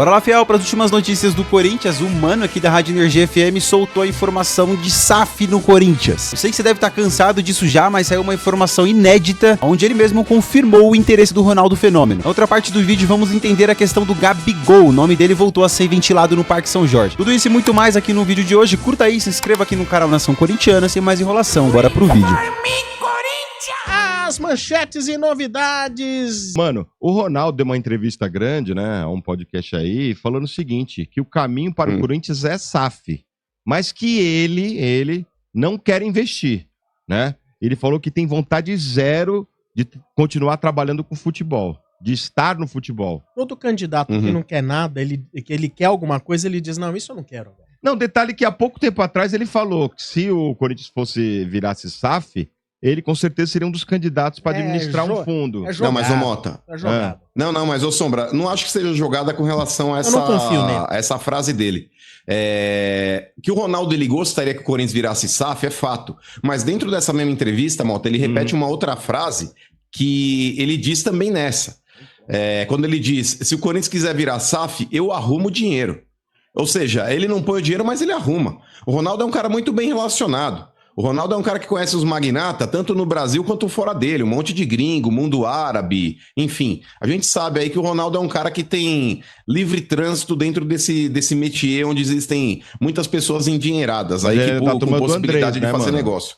Bora lá, fiel, para as últimas notícias do Corinthians. O Mano aqui da Rádio Energia FM soltou a informação de SAF no Corinthians. Eu sei que você deve estar cansado disso já, mas saiu uma informação inédita, onde ele mesmo confirmou o interesse do Ronaldo Fenômeno. Na outra parte do vídeo, vamos entender a questão do Gabigol. O nome dele voltou a ser ventilado no Parque São Jorge. Tudo isso e muito mais aqui no vídeo de hoje. Curta aí, se inscreva aqui no canal Nação Corintiana. Sem mais enrolação, bora pro vídeo. As manchetes e novidades. Mano, o Ronaldo deu uma entrevista grande, né, a um podcast aí, falando o seguinte, que o caminho para o Corinthians é SAF, mas que ele não quer investir, né? Ele falou que tem vontade zero de continuar trabalhando com futebol, de estar no futebol. Todo candidato que não quer nada, que ele quer alguma coisa, ele diz, não, isso eu não quero. Não, detalhe que há pouco tempo atrás ele falou que se o Corinthians virasse SAF, ele com certeza seria um dos candidatos para administrar um fundo. Não, mas ô Mota. Não, mas ô Sombra, não acho que seja jogada com relação a essa frase dele. Que o Ronaldo ele gostaria que o Corinthians virasse SAF, é fato. Mas dentro dessa mesma entrevista, Mota, ele repete uma outra frase que ele diz também nessa. Quando ele diz, se o Corinthians quiser virar SAF, eu arrumo o dinheiro. Ou seja, ele não põe o dinheiro, mas ele arruma. O Ronaldo é um cara muito bem relacionado. O Ronaldo é um cara que conhece os magnatas, tanto no Brasil quanto fora dele, um monte de gringo, mundo árabe, enfim. A gente sabe aí que o Ronaldo é um cara que tem livre trânsito dentro desse métier, onde existem muitas pessoas endinheiradas aí com possibilidade de fazer negócio.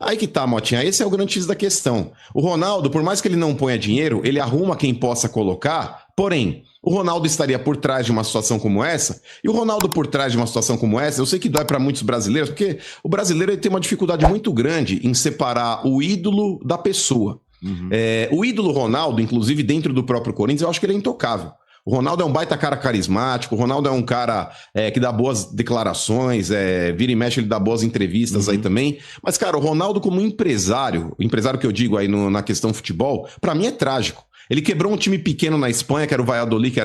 Aí que tá, Motinha, esse é o grande X da questão. O Ronaldo, por mais que ele não ponha dinheiro, ele arruma quem possa colocar, porém, o Ronaldo estaria por trás de uma situação como essa, e o Ronaldo por trás de uma situação como essa, eu sei que dói para muitos brasileiros, porque o brasileiro ele tem uma dificuldade muito grande em separar o ídolo da pessoa. O ídolo Ronaldo, inclusive dentro do próprio Corinthians, eu acho que ele é intocável. O Ronaldo é um baita cara carismático, o Ronaldo é um cara que dá boas declarações, vira e mexe, ele dá boas entrevistas aí também. Mas, cara, o Ronaldo como empresário, o empresário que eu digo aí na questão futebol, pra mim é trágico. Ele quebrou um time pequeno na Espanha, que era o Valladolid, que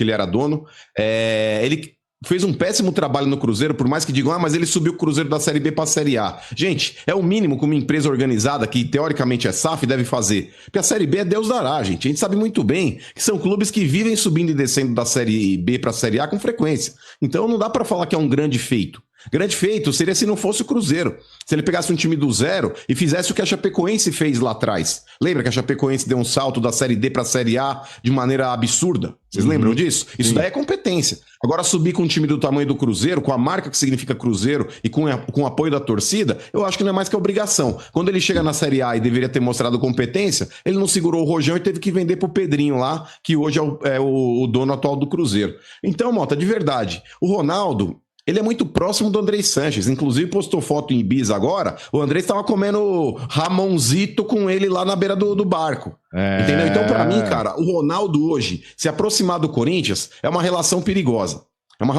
ele era dono. Ele fez um péssimo trabalho no Cruzeiro, por mais que digam, mas ele subiu o Cruzeiro da Série B para a Série A. Gente, é o mínimo que uma empresa organizada, que teoricamente é SAF, deve fazer. Porque a Série B é Deus dará, gente. A gente sabe muito bem que são clubes que vivem subindo e descendo da Série B para a Série A com frequência. Então não dá para falar que é um grande feito. Grande feito seria se não fosse o Cruzeiro. Se ele pegasse um time do zero e fizesse o que a Chapecoense fez lá atrás. Lembra que a Chapecoense deu um salto da Série D para a Série A de maneira absurda? Vocês lembram disso? Isso daí é competência. Agora subir com um time do tamanho do Cruzeiro, com a marca que significa Cruzeiro e com o apoio da torcida, eu acho que não é mais que obrigação. Quando ele chega na Série A e deveria ter mostrado competência, ele não segurou o rojão e teve que vender pro Pedrinho lá, que hoje é o dono atual do Cruzeiro. Então, Mota, de verdade, o Ronaldo, ele é muito próximo do Andrei Sanches. Inclusive, postou foto em Ibiza agora. O Andrei estava comendo Ramonzito com ele lá na beira do barco. Entendeu? Então, pra mim, cara, o Ronaldo hoje, se aproximar do Corinthians, é uma relação perigosa.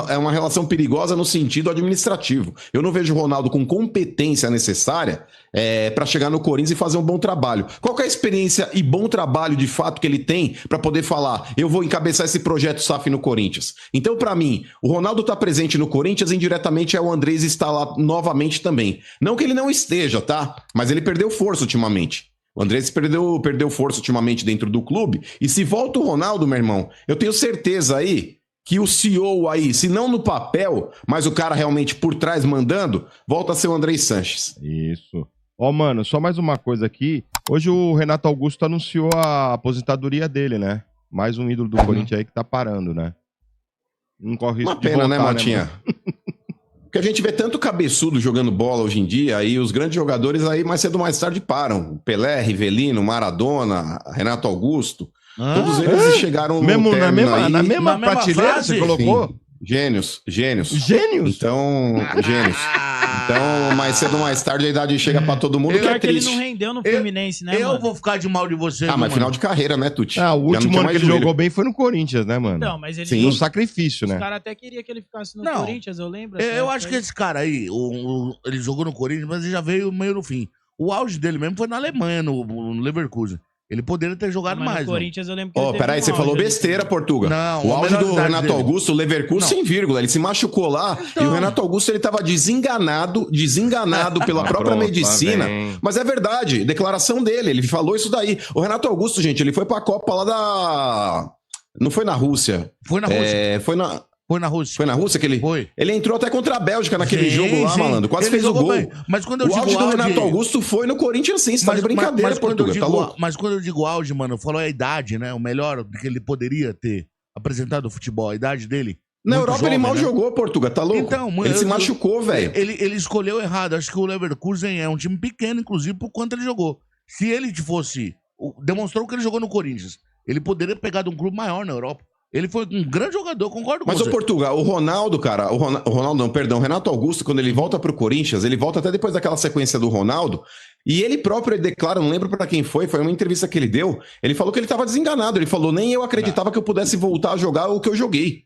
É uma relação perigosa no sentido administrativo. Eu não vejo o Ronaldo com competência necessária para chegar no Corinthians e fazer um bom trabalho. Qual que é a experiência e bom trabalho de fato que ele tem para poder falar, eu vou encabeçar esse projeto SAF no Corinthians? Então, para mim, o Ronaldo tá presente no Corinthians, indiretamente o Andrés está lá novamente também. Não que ele não esteja, tá? Mas ele perdeu força ultimamente. O Andrés perdeu força ultimamente dentro do clube. E se volta o Ronaldo, meu irmão, eu tenho certeza aí que o CEO aí, se não no papel, mas o cara realmente por trás mandando, volta a ser o Andrei Sanches. Isso. Ó, mano, só mais uma coisa aqui. Hoje o Renato Augusto anunciou a aposentadoria dele, né? Mais um ídolo do Corinthians aí que tá parando, né? Não corre risco uma pena, voltar, né, Motinha? Porque a gente vê tanto cabeçudo jogando bola hoje em dia, e os grandes jogadores aí mais cedo ou mais tarde param. Pelé, Rivelino, Maradona, Renato Augusto. Todos eles chegaram no na mesma prateleira, frase? Você colocou? Sim. Gênios. Gênios? Então, gênios. Então, mais cedo ou mais tarde a idade chega pra todo mundo, que é triste. Ele não rendeu no Fluminense, né, Eu vou ficar de mal de você. Mas final de carreira, né, Tuti? O último ano que ele jogou bem foi no Corinthians, né, mano? Não, mas ele... Sim. Um sacrifício, né? Os caras até queriam que ele ficasse no Corinthians, eu lembro. Eu acho que esse cara aí, ele jogou no Corinthians, mas ele já veio meio no fim. O auge dele mesmo foi na Alemanha, no Leverkusen. Ele poderia ter jogado mais. No Corinthians eu lembro que ele peraí, você falou besteira, Portuga. Não, o auge do Renato Augusto, o Leverkusen sem vírgula. Ele se machucou lá e o Renato Augusto ele tava desenganado pela própria medicina. Mas é verdade, declaração dele, ele falou isso daí. O Renato Augusto, gente, ele foi pra Copa lá Não foi na Rússia. Foi na Rússia. Foi na... Foi na Rússia. Foi na Rússia que ele... Foi. Ele entrou até contra a Bélgica naquele jogo lá, malandro. Quase fez o gol. Bem. Mas quando eu o auge do Renato Augusto foi no Corinthians, sim. Você tá de brincadeira, Portugal. Tá louco? Mas quando eu digo auge, mano, eu falo a idade, né? O melhor que ele poderia ter apresentado o futebol, a idade dele. Na Europa jovem, ele mal jogou, Portugal. Tá louco? Então, ele se machucou, velho. Ele escolheu errado. Acho que o Leverkusen é um time pequeno, inclusive, por quanto ele jogou. Se ele fosse... Demonstrou que ele jogou no Corinthians. Ele poderia pegar de um clube maior na Europa. Ele foi um grande jogador, concordo com você. Mas o Portugal, o Ronaldo, cara, o Renato Augusto, quando ele volta pro Corinthians, ele volta até depois daquela sequência do Ronaldo, e ele próprio declara, não lembro pra quem foi uma entrevista que ele deu, ele falou que ele tava desenganado, ele falou, nem eu acreditava que eu pudesse voltar a jogar o que eu joguei.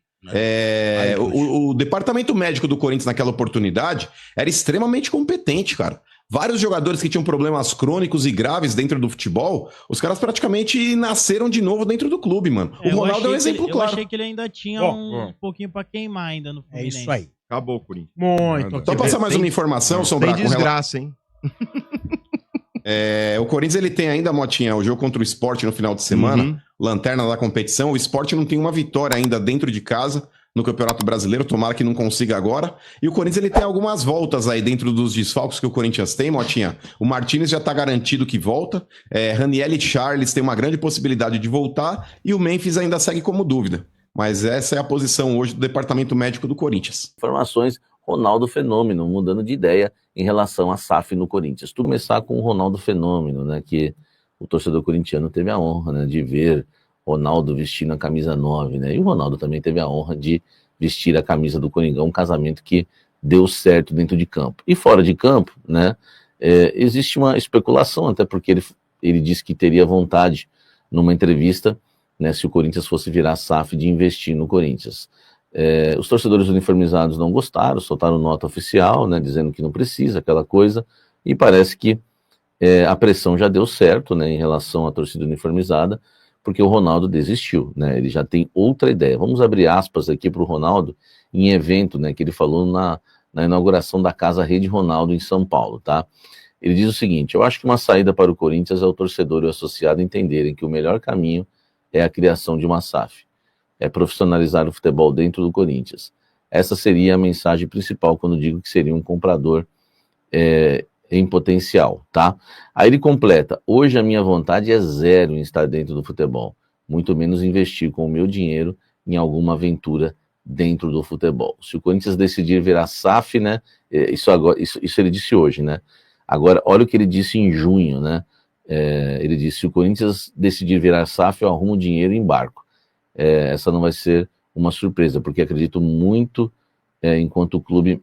O departamento médico do Corinthians naquela oportunidade era extremamente competente, cara. Vários jogadores que tinham problemas crônicos e graves dentro do futebol, os caras praticamente nasceram de novo dentro do clube, mano. O Ronaldo é um exemplo claro. Eu achei que ele ainda tinha um pouquinho pra queimar ainda no Fluminense. É isso aí. Acabou, Corinthians. Muito. Só passar mais uma informação, Sombra. Tem desgraça, hein? O Corinthians ele tem ainda, Motinha, o jogo contra o Sport no final de semana, lanterna da competição. O Sport não tem uma vitória ainda dentro de casa no Campeonato Brasileiro, tomara que não consiga agora. E o Corinthians ele tem algumas voltas aí dentro dos desfalques que o Corinthians tem, Motinha. O Martínez já tá garantido que volta. Raniel e Charles tem uma grande possibilidade de voltar. E o Memphis ainda segue como dúvida. Mas essa é a posição hoje do Departamento Médico do Corinthians. Informações, Ronaldo Fenômeno, mudando de ideia em relação a SAF no Corinthians. Tudo começar com o Ronaldo Fenômeno, né, que o torcedor corintiano teve a honra, né, de ver Ronaldo vestindo a camisa 9, né, e o Ronaldo também teve a honra de vestir a camisa do Coringão, um casamento que deu certo dentro de campo. E fora de campo, né, existe uma especulação, até porque ele disse que teria vontade, numa entrevista, né, se o Corinthians fosse virar SAF, de investir no Corinthians. Os torcedores uniformizados não gostaram, soltaram nota oficial, né, dizendo que não precisa, aquela coisa, e parece que a pressão já deu certo, né, em relação à torcida uniformizada, porque o Ronaldo desistiu, né, ele já tem outra ideia. Vamos abrir aspas aqui para o Ronaldo, em evento, né, que ele falou na inauguração da Casa Rede Ronaldo em São Paulo, tá? Ele diz o seguinte: eu acho que uma saída para o Corinthians é o torcedor e o associado entenderem que o melhor caminho é a criação de uma SAF, é profissionalizar o futebol dentro do Corinthians. Essa seria a mensagem principal quando digo que seria um comprador em potencial, tá? Aí ele completa: hoje a minha vontade é zero em estar dentro do futebol, muito menos investir com o meu dinheiro em alguma aventura dentro do futebol. Se o Corinthians decidir virar SAF, né, isso ele disse hoje, né? Agora, olha o que ele disse em junho, né? Ele disse: se o Corinthians decidir virar SAF, eu arrumo dinheiro e embarco. Essa não vai ser uma surpresa, porque acredito muito enquanto clube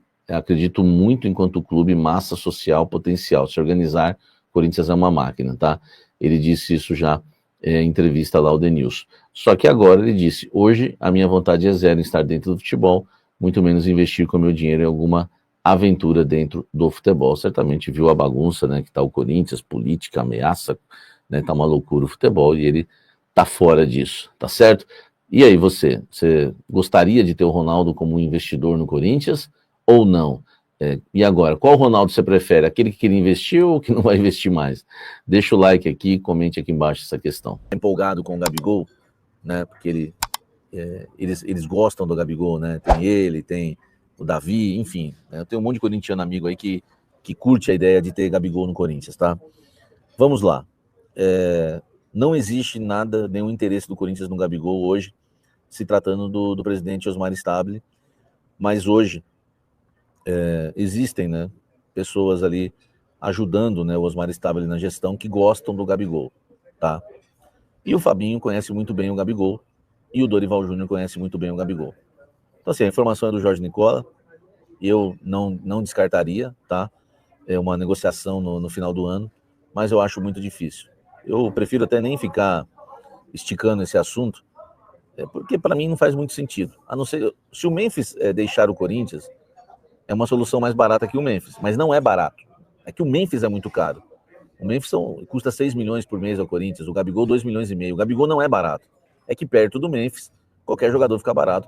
massa social potencial. Se organizar, Corinthians é uma máquina, tá? Ele disse isso já em entrevista lá ao The News. Só que agora ele disse: hoje a minha vontade é zero em estar dentro do futebol, muito menos investir com o meu dinheiro em alguma aventura dentro do futebol. Certamente viu a bagunça, né, que tá o Corinthians, política, ameaça, né, tá uma loucura o futebol, e ele tá fora disso, tá certo? E aí você gostaria de ter o Ronaldo como um investidor no Corinthians ou não? E agora, qual Ronaldo você prefere? Aquele que queria investir ou que não vai investir mais? Deixa o like aqui, comente aqui embaixo essa questão. Empolgado com o Gabigol, né, porque eles gostam do Gabigol, né, tem ele, tem o Davi, enfim, né? Eu tenho um monte de corintiano amigo aí que curte a ideia de ter Gabigol no Corinthians, tá? Vamos lá. Não existe nenhum interesse do Corinthians no Gabigol hoje, se tratando do presidente Osmar Stabile, mas hoje existem, né, pessoas ali ajudando, né, o Osmar Stabile na gestão, que gostam do Gabigol, tá? E o Fabinho conhece muito bem o Gabigol, e o Dorival Júnior conhece muito bem o Gabigol. Então, assim, a informação é do Jorge Nicola, eu não descartaria, tá? É uma negociação no final do ano, mas eu acho muito difícil. Eu prefiro até nem ficar esticando esse assunto, porque para mim não faz muito sentido. A não ser, se o Memphis deixar o Corinthians, é uma solução mais barata que o Memphis, mas não é barato. É que o Memphis é muito caro. O Memphis custa 6 milhões por mês ao Corinthians, o Gabigol 2 milhões e meio. O Gabigol não é barato. É que perto do Memphis, qualquer jogador fica barato,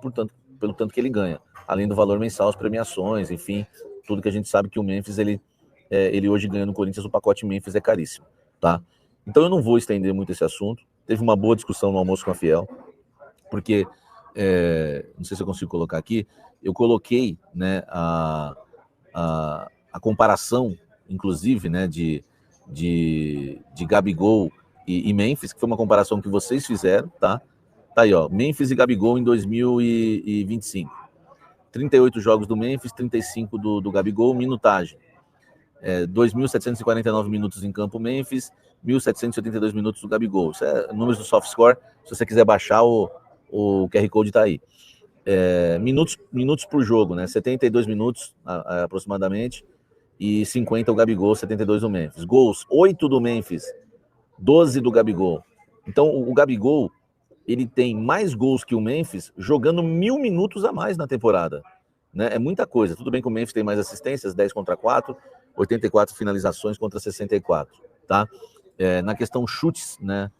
pelo tanto que ele ganha, além do valor mensal, as premiações, enfim, tudo que a gente sabe que o Memphis, ele hoje ganha no Corinthians, o pacote Memphis é caríssimo, tá? Então eu não vou estender muito esse assunto. Teve uma boa discussão no almoço com a Fiel. porque, não sei se eu consigo colocar aqui, eu coloquei, né, a comparação, inclusive, né, de Gabigol e Memphis, que foi uma comparação que vocês fizeram, tá? Tá aí, ó, Memphis e Gabigol em 2025. 38 jogos do Memphis, 35 do Gabigol, minutagem. 2.749 minutos em campo Memphis, 1.782 minutos do Gabigol. Isso é números do SoftScore, se você quiser baixar, o QR Code tá aí. Minutos por jogo, né? 72 minutos aproximadamente, e 50 o Gabigol, 72 do Memphis. Gols, 8 do Memphis, 12 do Gabigol. Então o Gabigol, ele tem mais gols que o Memphis jogando 1.000 minutos a mais na temporada, né? É muita coisa. Tudo bem que o Memphis tem mais assistências, 10 contra 4, 84 finalizações contra 64, tá? Na questão chutes, né?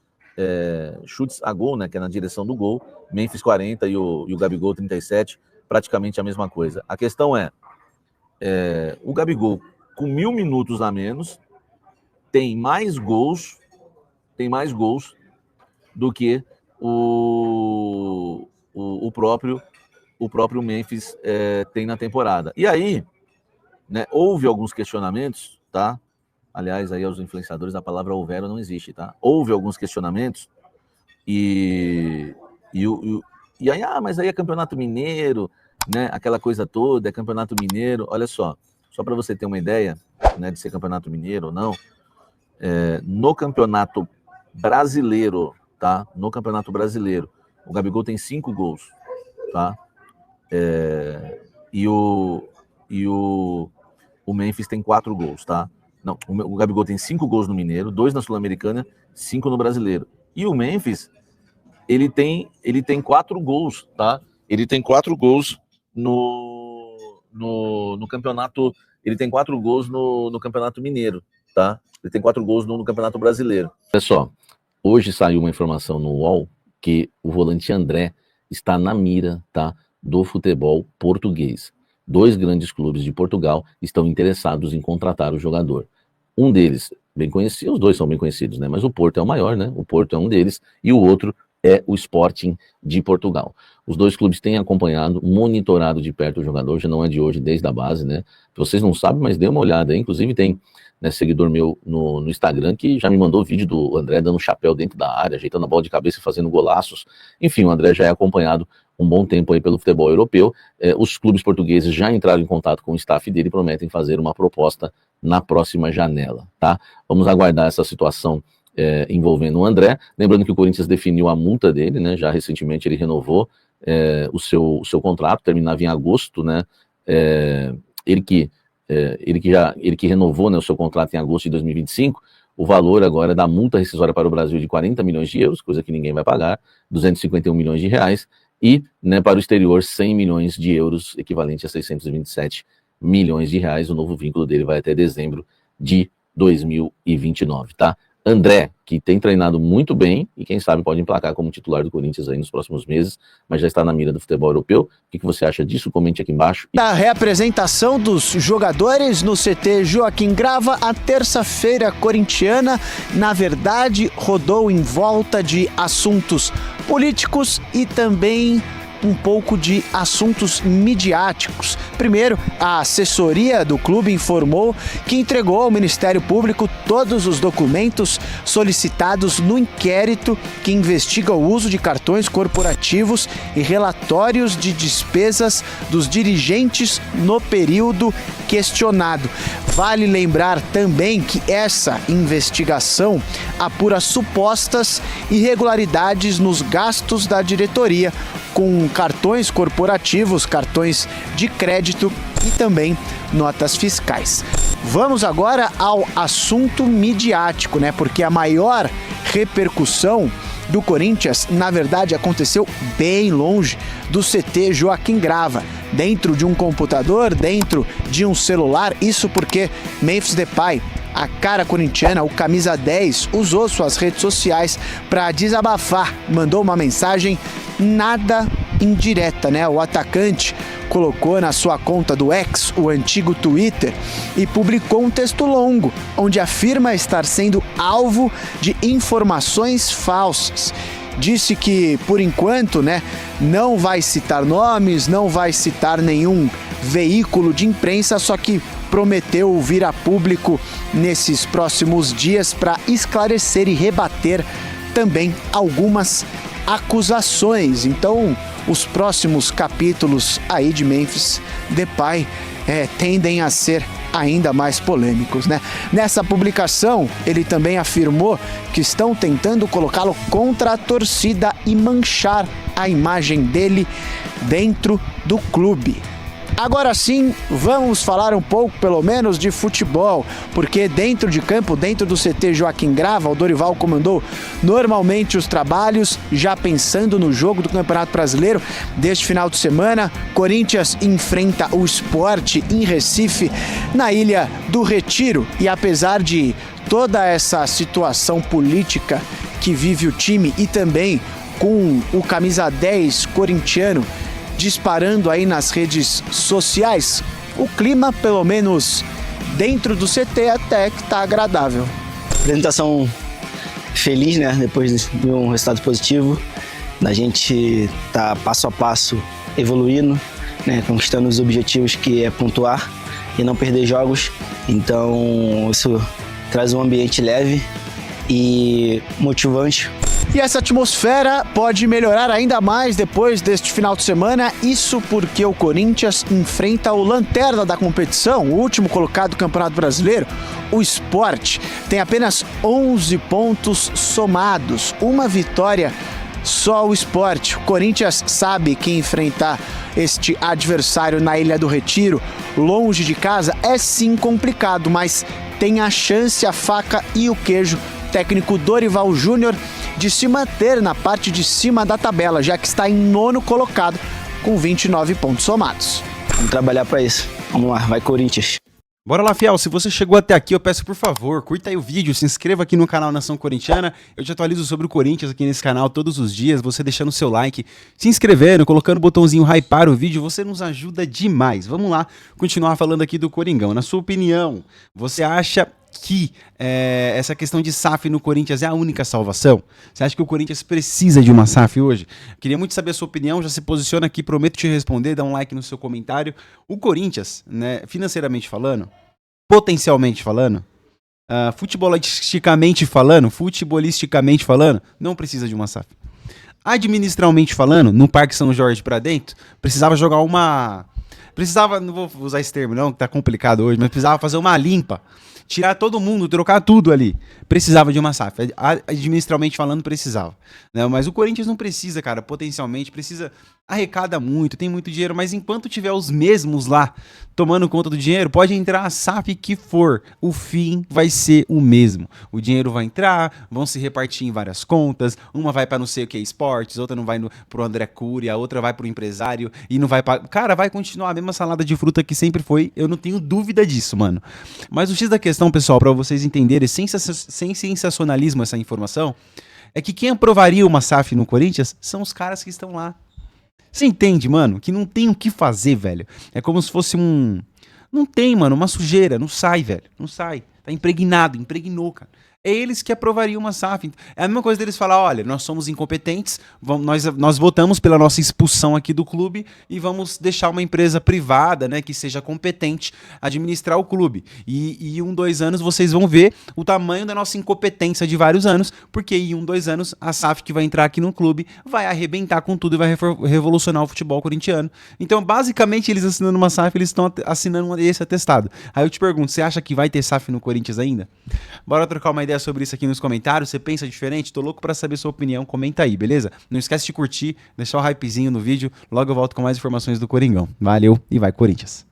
Chutes a gol, né? Que é na direção do gol, Memphis 40 e o Gabigol 37, praticamente a mesma coisa. A questão o Gabigol com 1.000 minutos a menos tem mais gols do que o próprio Memphis tem na temporada. E aí, né, houve alguns questionamentos, tá? Aliás, aí aos influenciadores a palavra houveram não existe, tá? Houve alguns questionamentos e aí, mas aí é Campeonato Mineiro, né? Aquela coisa toda, é Campeonato Mineiro. Olha só para você ter uma ideia, né, de ser Campeonato Mineiro ou não, no Campeonato Brasileiro, tá? No Campeonato Brasileiro, o Gabigol tem 5 gols, tá? E o Memphis tem 4 gols, tá? Não, o Gabigol tem 5 gols no Mineiro, 2 na Sul-Americana, 5 no Brasileiro. E o Memphis, ele tem 4 gols, tá? Ele tem 4 gols no campeonato, ele tem 4 gols no Campeonato Mineiro, tá? Ele tem 4 gols no Campeonato Brasileiro. Olha só, hoje saiu uma informação no UOL que o volante André está na mira, tá, do futebol português. 2 grandes clubes de Portugal estão interessados em contratar o jogador. Um deles, bem conhecido, os dois são bem conhecidos, né? Mas o Porto é o maior, né? O Porto é um deles, e o outro é o Sporting de Portugal. Os 2 clubes têm acompanhado, monitorado de perto o jogador, já não é de hoje, desde a base, né? Vocês não sabem, mas dê uma olhada aí. Inclusive tem, né, seguidor meu no Instagram que já me mandou vídeo do André dando um chapéu dentro da área, ajeitando a bola de cabeça e fazendo golaços. Enfim, o André já é acompanhado um bom tempo aí pelo futebol europeu. Os clubes portugueses já entraram em contato com o staff dele e prometem fazer uma proposta na próxima janela, tá? Vamos aguardar essa situação envolvendo o André. Lembrando que o Corinthians definiu a multa dele, né? Já recentemente ele renovou o seu contrato, terminava em agosto, né? Ele que renovou, né, o seu contrato em agosto de 2025, o valor agora da multa rescisória para o Brasil de 40 milhões de euros, coisa que ninguém vai pagar, 251 milhões de reais, e, né, para o exterior 100 milhões de euros, equivalente a 627 milhões de reais. O novo vínculo dele vai até dezembro de 2029, tá? André, que tem treinado muito bem e quem sabe pode emplacar como titular do Corinthians aí nos próximos meses, mas já está na mira do futebol europeu. O que você acha disso? Comente aqui embaixo. A reapresentação dos jogadores no CT Joaquim Grava, a terça-feira corintiana, na verdade, rodou em volta de assuntos políticos e também um pouco de assuntos midiáticos. Primeiro, a assessoria do clube informou que entregou ao Ministério Público todos os documentos solicitados no inquérito que investiga o uso de cartões corporativos e relatórios de despesas dos dirigentes no período questionado. Vale lembrar também que essa investigação apura supostas irregularidades nos gastos da diretoria com cartões corporativos, cartões de crédito e também notas fiscais. Vamos agora ao assunto midiático, né? Porque a maior repercussão do Corinthians, na verdade, aconteceu bem longe do CT Joaquim Grava, dentro de um computador, dentro de um celular. Isso porque Memphis Depay, a cara corintiana, o camisa 10, usou suas redes sociais para desabafar, mandou uma mensagem nada indireta, né? O atacante colocou na sua conta do X, o antigo Twitter, e publicou um texto longo, onde afirma estar sendo alvo de informações falsas. disse que, por enquanto, né, não vai citar nomes, não vai citar nenhum veículo de imprensa, só que prometeu vir a público nesses próximos dias para esclarecer e rebater também algumas acusações. Então, os próximos capítulos aí de Memphis Depay tendem a ser ainda mais polêmicos, né? Nessa publicação, ele também afirmou que estão tentando colocá-lo contra a torcida e manchar a imagem dele dentro do clube. Agora sim, vamos falar um pouco, pelo menos, de futebol, porque dentro de campo, dentro do CT Joaquim Grava, o Dorival comandou normalmente os trabalhos, já pensando no jogo do Campeonato Brasileiro deste final de semana. Corinthians enfrenta o Sport em Recife, na Ilha do Retiro, e apesar de toda essa situação política que vive o time e também com o camisa 10 corintiano disparando aí nas redes sociais, o clima, pelo menos dentro do CT, até que tá agradável. Apresentação feliz, né? Depois de um resultado positivo, da gente tá passo a passo evoluindo, né? Conquistando os objetivos, que é pontuar e não perder jogos. Então isso traz um ambiente leve e motivante. E essa atmosfera pode melhorar ainda mais depois deste final de semana, isso porque o Corinthians enfrenta o lanterna da competição, o último colocado do Campeonato Brasileiro, o Sport. Tem apenas 11 pontos somados, uma vitória só o Sport. O Corinthians sabe que enfrentar este adversário na Ilha do Retiro, longe de casa, é sim complicado, mas tem a chance, a faca e o queijo, técnico Dorival Júnior, de se manter na parte de cima da tabela, já que está em 9º colocado com 29 pontos somados. Vamos trabalhar para isso. Vamos lá, vai Corinthians. Bora lá, fiel. Se você chegou até aqui, eu peço, por favor, curta aí o vídeo, se inscreva aqui no canal Nação Corintiana. Eu te atualizo sobre o Corinthians aqui nesse canal todos os dias. Você deixando o seu like, se inscrevendo, colocando o botãozinho hypar o vídeo, você nos ajuda demais. Vamos lá, continuar falando aqui do Coringão. Na sua opinião, você acha que essa questão de SAF no Corinthians é a única salvação? Você acha que o Corinthians precisa de uma SAF hoje? Queria muito saber a sua opinião, já se posiciona aqui, prometo te responder, dá um like no seu comentário. O Corinthians, né, financeiramente falando, potencialmente falando, futebolisticamente falando, não precisa de uma SAF. Administralmente falando, no Parque São Jorge pra dentro, precisava jogar não vou usar esse termo não, que tá complicado hoje, mas precisava fazer uma limpa. Tirar todo mundo, trocar tudo ali. Precisava de uma SAF. Administralmente falando, precisava. Né? Mas o Corinthians não precisa, cara. Potencialmente, precisa. Arrecada muito, tem muito dinheiro. Mas enquanto tiver os mesmos lá tomando conta do dinheiro, pode entrar a SAF que for. O fim vai ser o mesmo. O dinheiro vai entrar, vão se repartir em várias contas. Uma vai para não sei o que esportes, outra não vai pro André Cury, a outra vai pro empresário e não vai para. Cara, vai continuar a mesma salada de fruta que sempre foi. Eu não tenho dúvida disso, mano. Mas o X da questão, pessoal, para vocês entenderem, sem sensacionalismo essa informação, é que quem aprovaria uma SAF no Corinthians são os caras que estão lá. Você entende, mano? Que não tem o que fazer, velho. É como se fosse não tem, mano, uma sujeira. Não sai, velho. Não sai. Tá impregnou, cara. É eles que aprovariam uma SAF. É a mesma coisa deles falar, olha, nós somos incompetentes, nós votamos pela nossa expulsão aqui do clube e vamos deixar uma empresa privada, né, que seja competente administrar o clube. E 2 anos vocês vão ver o tamanho da nossa incompetência de vários anos, porque em 2 anos a SAF que vai entrar aqui no clube vai arrebentar com tudo e vai revolucionar o futebol corintiano. Então, basicamente, eles assinando uma SAF, eles estão assinando esse atestado. Aí eu te pergunto, você acha que vai ter SAF no Corinthians ainda? Bora trocar uma ideia sobre isso aqui nos comentários. Você pensa diferente? Tô louco pra saber sua opinião. Comenta aí, beleza? Não esquece de curtir, deixar o hypezinho no vídeo. Logo eu volto com mais informações do Coringão. Valeu e vai Corinthians!